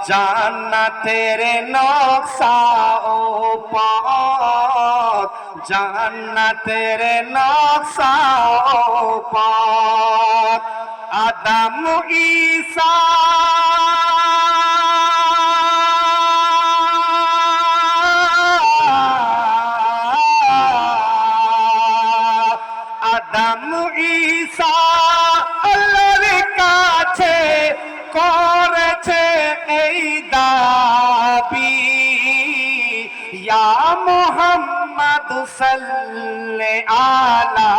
জান্নাতের নকশা ও পথ, জান্নাতের নকশা ও পথ। আদম ঈসা আদম ঈসা আল্লাহর কাছে করেছে এই দাবি, ইয়া মুহাম্মদ সাল্লি আলা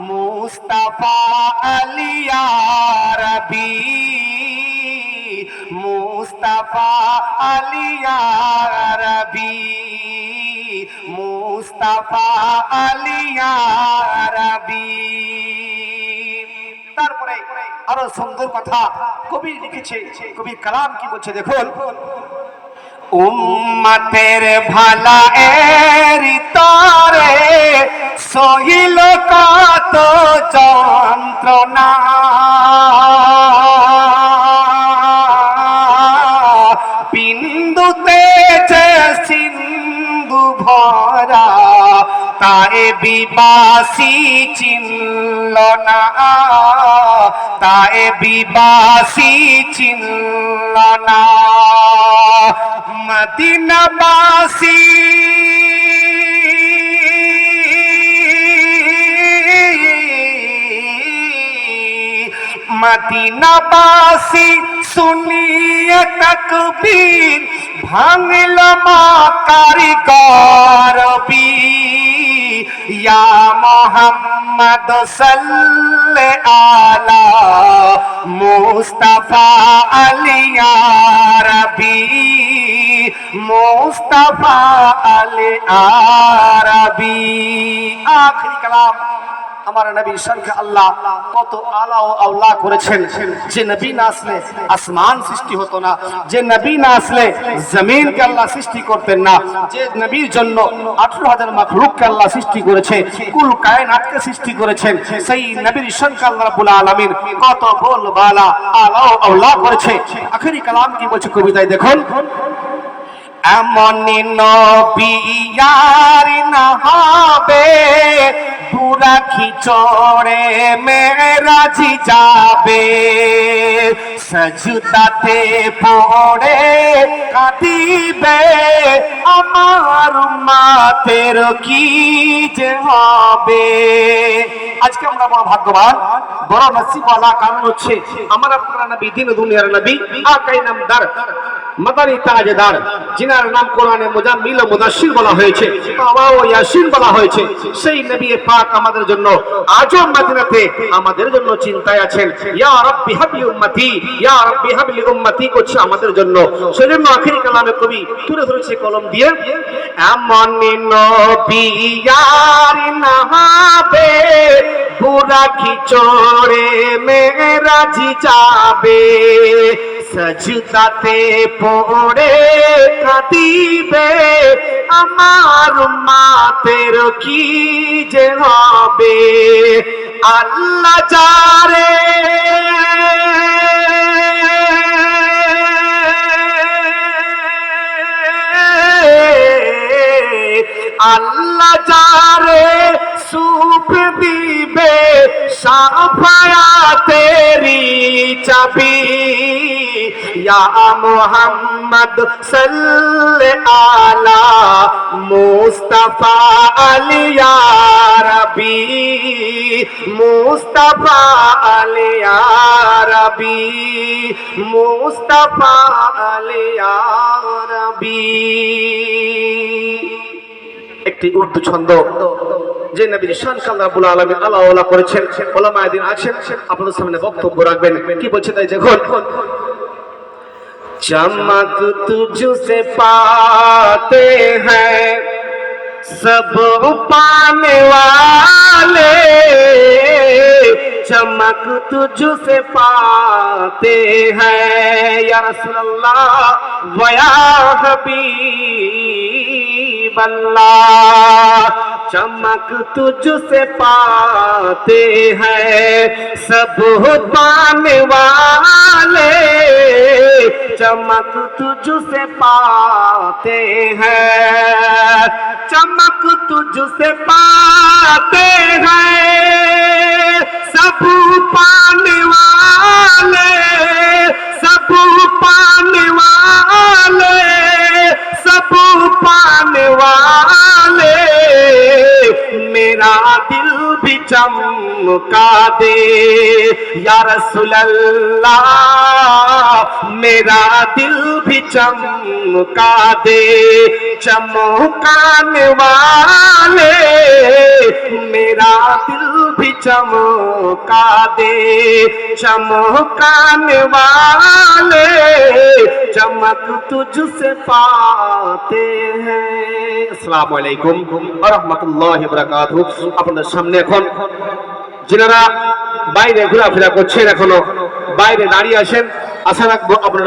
মুস্তাফা আলী ইয়া রাবী, মুস্তাফা আলী ইয়া রাবী, মুস্তাফা আলী ইয়া রাবী। তারপরে আরো সুন্দর কথা কবি লিখেছে, কবি কালাম কি বলছে দেখুন, উম্মতের ভালায়ের তরে সহিল কত যন্ত্রণা, বিন্দুতে যে সিন্ধু ভরা তারে বিবাসী চিনল না, তারে বিবাসী চিনল না। মদিনাবাসী মদিনাবাসী শুনিয়ে তাকবীর ভাঙল মা কারিগর বি, ইয়া মুহাম্মদ সাল্লি আলা মুস্তাফা আলী ইয়া রাবী, মুস্তাফা আলী ইয়া রাবী। আখরি কালাম আমার নবীর শানকে আল্লাহ কত আলা ও আওলা করেছেন। যে নবী না আসলে আসমান সৃষ্টি হতো না, যে নবী না আসলে জমিনকে আল্লাহ সৃষ্টি করতেন না, যে নবীর জন্য 18,000 মাখলুককে আল্লাহ সৃষ্টি করেছে, কুল কায়নাতকে সৃষ্টি করেছেন, সেই নবীর শানকে আল্লাহ রাব্বুল আলামিন কত বলবালা আলা ও আওলা করেছে। আখেরি কালাম কি বলছে কবিতায় দেখুন, এমন নবী আর না হবে পুরা খিচড়ে মেরাজি যাবে, সজদাতে পড়ে কাঁদিবে আমার উম্মতের কি যে হবে। আজকে আমরা বড় ভাগ্যবান, বড় নসিবওয়ালা, কারণ হচ্ছে আমার আপনারা নবী দিন দুনিয়ার নবী আকাই নামদার মাদানী তাজদার, যিনার নাম কোরআনে মুজাম্মিল ও মুদাশশির বলা হয়েছে, তাওবা ও ইয়াসিন বলা হয়েছে, সেই নবী পাক আমাদের জন্য আজও মদিনাতে আমাদের জন্য চিন্তায় আছেন। ইয়া রাব্বি হাবলি উম্মতি, ইয়া রাব্বি হাবলি উম্মতি করছে আমাদের জন্য। সেজন্য আখেরি কালামে কবি তুলে ধরেছে কলম দিয়ে, এমন নবী আর না হবে পুরা খিচড়ে মেরাজি যাবে, সজদাতে পড়ে কাঁদিবে আমার উম্মতের কি যে হবে। আল্লাহ যারে আল্লাহ যারে সুখ দিবে শাফায়াতেরি চাবি, ইয়া মুহাম্মদ সাল্লি আলা মুস্তাফা আলী ইয়া রাবী, মুস্তাফা আলী ইয়া রাবী, মুস্তাফা আলী ইয়া রাবী। একটি উর্দু ছন্দ যে নবীর শানকে আল্লাহ রাব্বুল আলামিন আল্লাহ ওয়ালা করেছেন, উলামায়ে দ্বীন আছেন, আপনাদের সামনে বক্তব্য রাখবেন। কি বলছে তাই দেখুন, चमक तुझसे पाते हैं सब पाने वाले, चमक तुझसे पाते हैं या रसूल अल्लाह व या हबीब अल्लाह, चमक तुझसे पाते हैं सब पाने वाले, चमक तुझसे पाते हैं, चमक तुझसे पाते हैं सब पाने वाले, सब पाने वाले, सब पाने वाले। मेरा दिल भी चमका दे या रसूल अल्लाह, मेरा दिल भी चमका दे। चमकाने वाले मेरा दिल भी चमका दे, चमकाने वाले चमक तुझसे पाते हैं। अस्सलामु आलैकुम ওয়া রাহমাতুল্লাহি ওয়া বারাকাতুহু। আপনাদের সামনে এখন যিনারা বাইরে ঘোরাফেরা করছেন, এখনো বাইরে দাঁড়িয়ে আছেন, আশা রাখবো আপনারা